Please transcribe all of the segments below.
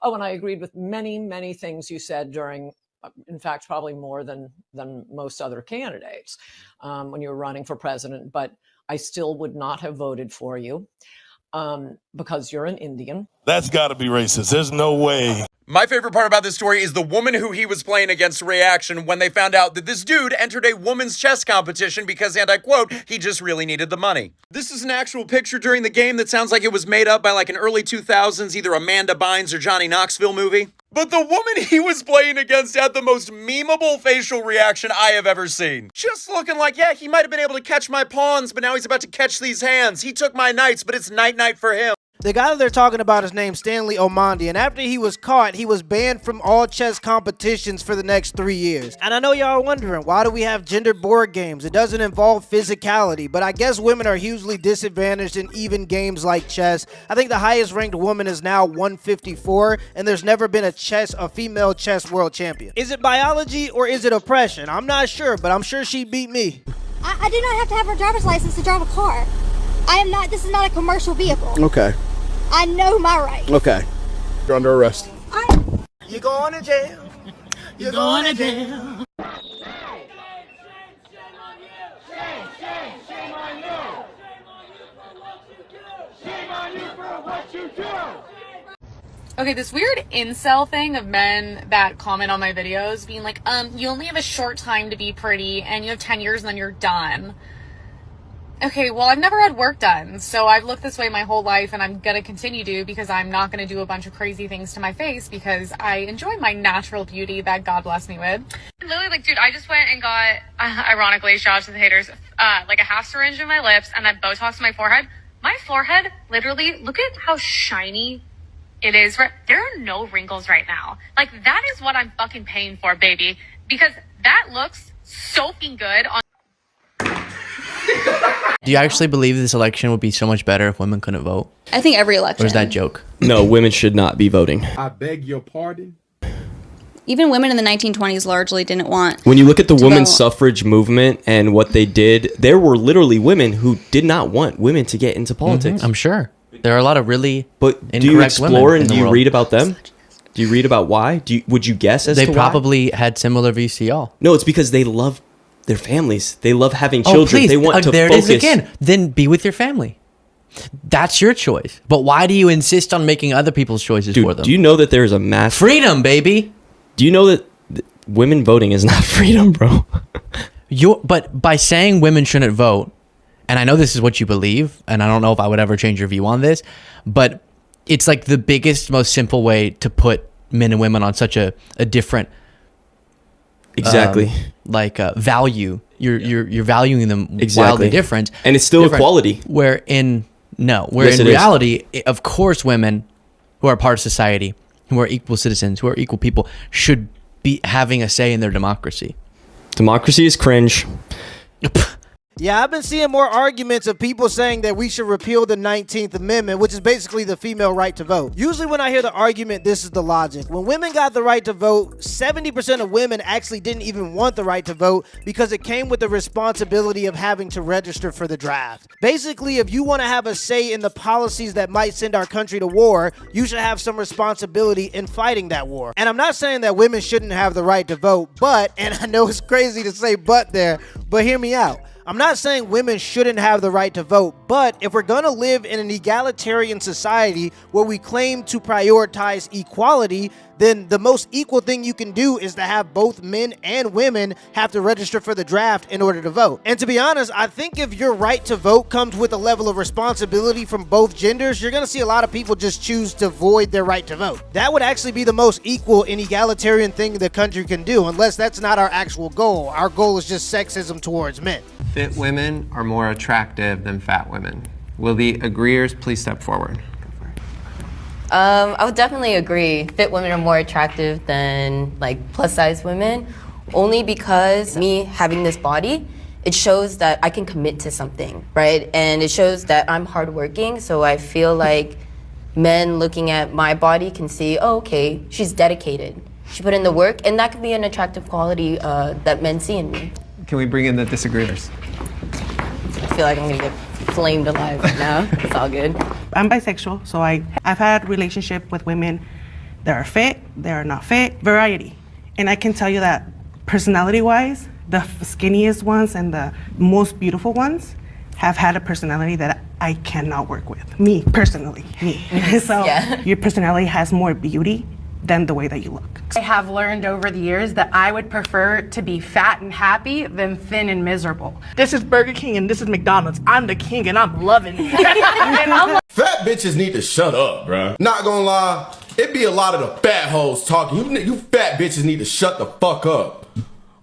Oh, and I agreed with many, many things you said during, in fact, probably more than most other candidates when you were running for president. But I still would not have voted for you because you're an Indian. That's got to be racist. There's no way. My favorite part about this story is the woman who he was playing against reaction when they found out that this dude entered a woman's chess competition because, and I quote, he just really needed the money. This is an actual picture during the game that sounds like it was made up by like an early 2000s, either Amanda Bynes or Johnny Knoxville movie. But the woman he was playing against had the most memeable facial reaction I have ever seen. Just looking like, yeah, he might have been able to catch my pawns, but now he's about to catch these hands. He took my knights, but it's night-night for him. The guy that they're talking about is named Stanley Omandi, and after he was caught, he was banned from all chess competitions for the next 3 years. And I know y'all are wondering, why do we have gendered board games? It doesn't involve physicality, but I guess women are hugely disadvantaged in even games like chess. I think the highest ranked woman is now 154, and there's never been a female chess world champion. Is it biology or is it oppression? I'm not sure, but I'm sure she beat me. I do not have to have a driver's license to drive a car. This is not a commercial vehicle. Okay. I know my rights. Okay. You're under arrest. You're going to jail. You're going to jail. Okay, this weird incel thing of men that comment on my videos being like, you only have a short time to be pretty and you have 10 years and then you're done. Okay, well, I've never had work done, so I've looked this way my whole life, and I'm gonna continue to because I'm not gonna do a bunch of crazy things to my face because I enjoy my natural beauty that God blessed me with. Literally, like, dude, I just went and got, ironically, shout out to the haters, like a half syringe in my lips and then Botox in my forehead. My forehead, literally, look at how shiny it is. There are no wrinkles right now. Like, that is what I'm fucking paying for, baby, because that looks so fucking good on. Do you actually believe this election would be so much better if women couldn't vote? I think every election. Or is that a joke? No, women should not be voting. I beg your pardon? Even women in the 1920s largely didn't want. When you look at the women's suffrage movement and what they did, there were literally women who did not want women to get into politics. Mm-hmm, I'm sure. There are a lot of really But do you explore and do you read about them? Do you read about why? Would you guess as to why? They probably had similar views to y'all. No, it's because they love their families. They love having children. Please. They want to there focus. It is again. Then be with your family. That's your choice. But why do you insist on making other people's choices for them? Do you know that there is a mass freedom, baby? Do you know that women voting is not freedom, bro? But by saying women shouldn't vote, and I know this is what you believe, and I don't know if I would ever change your view on this, but it's like the biggest, most simple way to put men and women on such a different value. You're valuing them wildly different, and it's still equality. Where in reality, of course, women who are part of society, who are equal citizens, who are equal people, should be having a say in their democracy. Democracy is cringe. Yeah, I've been seeing more arguments of people saying that we should repeal the 19th Amendment, which is basically the female right to vote. Usually when I hear the argument, this is the logic. When women got the right to vote, 70% of women actually didn't even want the right to vote because it came with the responsibility of having to register for the draft. Basically, if you want to have a say in the policies that might send our country to war, you should have some responsibility in fighting that war. And I'm not saying that women shouldn't have the right to vote, but, and I know it's crazy to say but there, but hear me out. I'm not saying women shouldn't have the right to vote, but if we're going to live in an egalitarian society where we claim to prioritize equality, then the most equal thing you can do is to have both men and women have to register for the draft in order to vote. And to be honest, I think if your right to vote comes with a level of responsibility from both genders, you're going to see a lot of people just choose to void their right to vote. That would actually be the most equal and egalitarian thing the country can do, unless that's not our actual goal. Our goal is just sexism towards men. Fit women are more attractive than fat women. Will the agreeers please step forward? I would definitely agree. Fit women are more attractive than like plus size women, only because me having this body, it shows that I can commit to something, right? And it shows that I'm hardworking, so I feel like men looking at my body can see, oh, okay, she's dedicated. She put in the work, and that could be an attractive quality that men see in me. Can we bring in the disagreeers? I feel like I'm gonna get flamed alive right now. It's all good. I'm bisexual, so I've had relationship with women There are fit, there are not fit, variety. And I can tell you that personality-wise, the skinniest ones and the most beautiful ones have had a personality that I cannot work with. Me, personally, me. So your personality has more beauty than the way that you look. I have learned over the years that I would prefer to be fat and happy than thin and miserable. This is Burger King and this is McDonald's. I'm the king and I'm loving it. Fat bitches need to shut up, bruh. Not gonna lie, it be a lot of the fat hoes talking. You fat bitches need to shut the fuck up.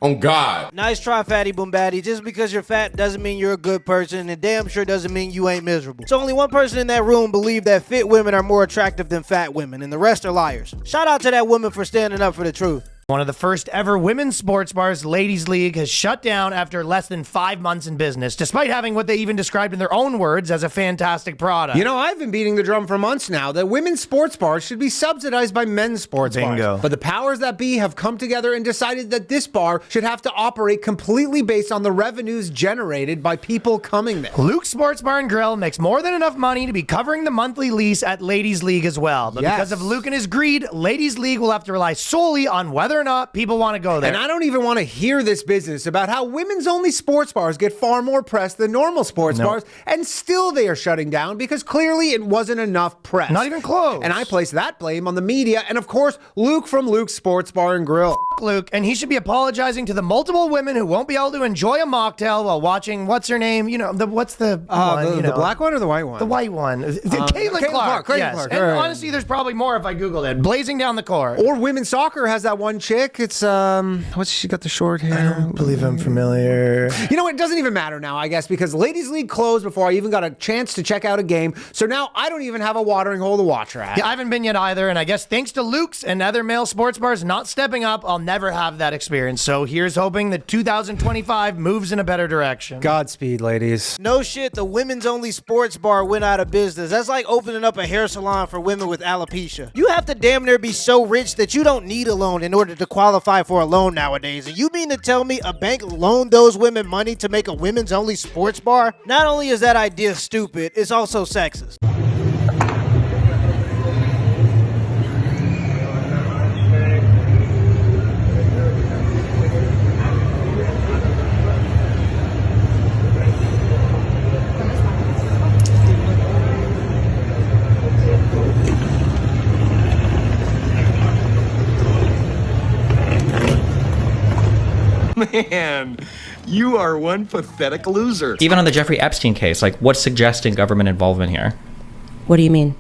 On God. Nice try, Fatty Bombaddy. Just because you're fat doesn't mean you're a good person, and damn sure doesn't mean you ain't miserable. So only one person in that room believed that fit women are more attractive than fat women, and the rest are liars. Shout out to that woman for standing up for the truth. One of the first ever women's sports bars, Ladies League, has shut down after less than 5 months in business, despite having what they even described in their own words as a fantastic product. You know, I've been beating the drum for months now that women's sports bars should be subsidized by men's sports bars. But the powers that be have come together and decided that this bar should have to operate completely based on the revenues generated by people coming there. Luke's Sports Bar and Grill makes more than enough money to be covering the monthly lease at Ladies League as well. But because of Luke and his greed, Ladies League will have to rely solely on whether or not people want to go there. And I don't even want to hear this business about how women's only sports bars get far more press than normal sports bars, and still they are shutting down because clearly it wasn't enough press. Not even close. And I place that blame on the media and, of course, Luke from Luke's Sports Bar and Grill. Luke, and he should be apologizing to the multiple women who won't be able to enjoy a mocktail while watching, what's her name? You know, the black one or the white one? The white one. Caitlin Clark. Yes. And honestly, there's probably more if I Googled it. Blazing down the court. Or women's soccer has that one chick. It's, what's she got the short hair? I don't believe I'm familiar. You know, it doesn't even matter now, I guess, because Ladies League closed before I even got a chance to check out a game. So now I don't even have a watering hole to watch her at. Yeah, I haven't been yet either. And I guess thanks to Luke's and other male sports bars not stepping up, I'll never have that experience. So here's hoping that 2025 moves in a better direction. Godspeed, ladies. No shit, the women's only sports bar went out of business. That's like opening up a hair salon for women with alopecia. You have to damn near be so rich that you don't need a loan in order to qualify for a loan nowadays. And you mean to tell me a bank loaned those women money to make a women's only sports bar? Not only is that idea stupid, it's also sexist. Man, you are one pathetic loser. Even on the Jeffrey Epstein case, like, what's suggesting government involvement here? What do you mean?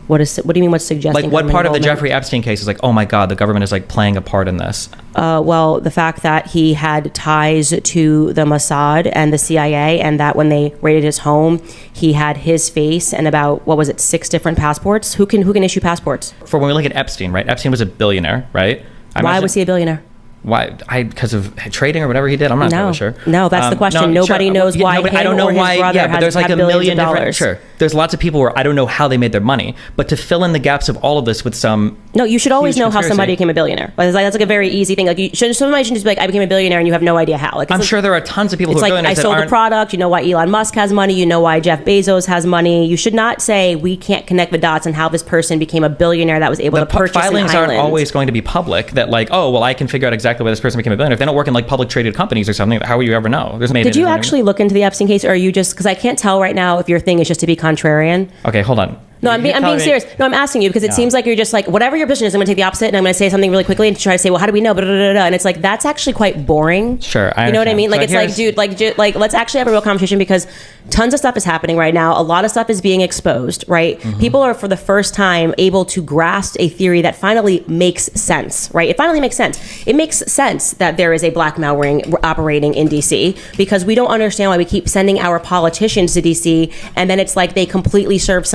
What do you mean what's suggesting? Like, what part of the Jeffrey Epstein case is like, oh my God, the government is like playing a part in this? Well, the fact that he had ties to the Mossad and the CIA, and that when they raided his home, he had his face and about, what was it, 6 different passports? Who can issue passports? For when we look at Epstein, right? Epstein was a billionaire, right? Why was he a billionaire? Why? Because of trading or whatever he did? I'm not really sure. No, that's the question. Nobody knows why him I don't know or why, his brother but there's like had a million different. dollars. Sure. There's lots of people where I don't know how they made their money, but to fill in the gaps of all of this with some. No, you should always know how somebody became a billionaire. That's like a very easy thing. Like somebody should just be like, I became a billionaire, and you have no idea how. Like, I'm sure there are tons of people who are billionaires. It's like, I sold a product. You know why Elon Musk has money. You know why Jeff Bezos has money. You should not say we can't connect the dots on how this person became a billionaire that was able to purchase an island. The filings aren't always going to be public. That like, oh well, I can figure out exactly why this person became a billionaire. If they don't work in like public traded companies or something, how will you ever know? Did you actually look into the Epstein case, or are you just, because I can't tell right now if your thing is just to be contrarian? Okay, hold on. No, I'm being serious. No, I'm asking you because it seems like you're just like, whatever your position is, I'm going to take the opposite, and I'm going to say something really quickly and try to say, well, how do we know? And it's like, that's actually quite boring. Sure, you know what I mean? Like, so it's like, dude, like, let's actually have a real conversation, because tons of stuff is happening right now. A lot of stuff is being exposed, right? Mm-hmm. People are, for the first time, able to grasp a theory that finally makes sense, right? It finally makes sense. It makes sense that there is a blackmail ring operating in D.C., because we don't understand why we keep sending our politicians to D.C., and then it's like they completely serve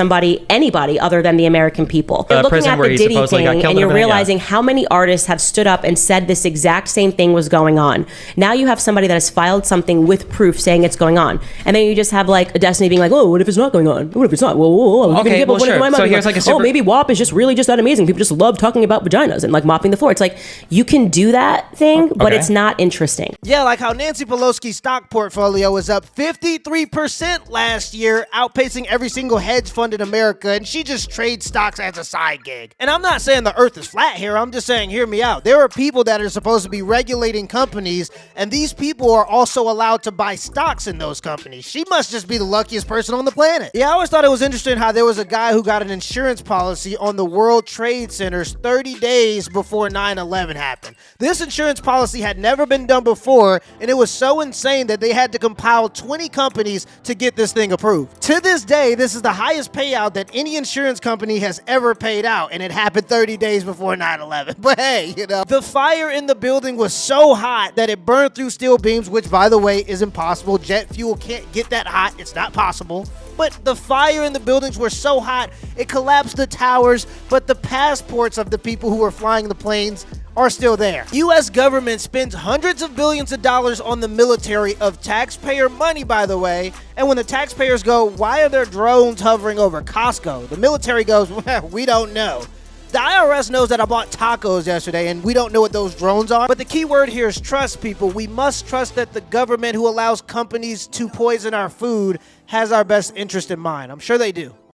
anybody other than the American people. You're looking at the Diddy thing, and you're realizing how many artists have stood up and said this exact same thing was going on. Now you have somebody that has filed something with proof saying it's going on, and then you just have like a Destiny being like, "Oh, what if it's not going on? What if it's not? Whoa. Okay, well, sure. So here's like a super... Oh, maybe WAP is just really just that amazing. People just love talking about vaginas and like mopping the floor. It's like you can do that thing, but it's not interesting. Yeah, like how Nancy Pelosi's stock portfolio was up 53% last year, outpacing every single hedge fund in America. America and she just trades stocks as a side gig. And I'm not saying the earth is flat here. I'm just saying, hear me out. There are people that are supposed to be regulating companies, and these people are also allowed to buy stocks in those companies. She must just be the luckiest person on the planet. Yeah, I always thought it was interesting how there was a guy who got an insurance policy on the World Trade Centers 30 days before 9/11 happened. This insurance policy had never been done before, and it was so insane that they had to compile 20 companies to get this thing approved. To this day, this is the highest payout that any insurance company has ever paid out, and it happened 30 days before 9/11. But hey, you know, the fire in the building was so hot that it burned through steel beams, which, by the way, is impossible. Jet fuel can't get that hot. It's not possible. But the fire in the buildings were so hot, it collapsed the towers, but the passports of the people who were flying the planes are still there. U.S. government spends hundreds of billions of dollars on the military of taxpayer money, by the way. And when the taxpayers go, why are there drones hovering over Costco? The military goes, well, we don't know. The IRS knows that I bought tacos yesterday and we don't know what those drones are. But the key word here is trust, people. We must trust that the government who allows companies to poison our food has our best interest in mind. I'm sure they do.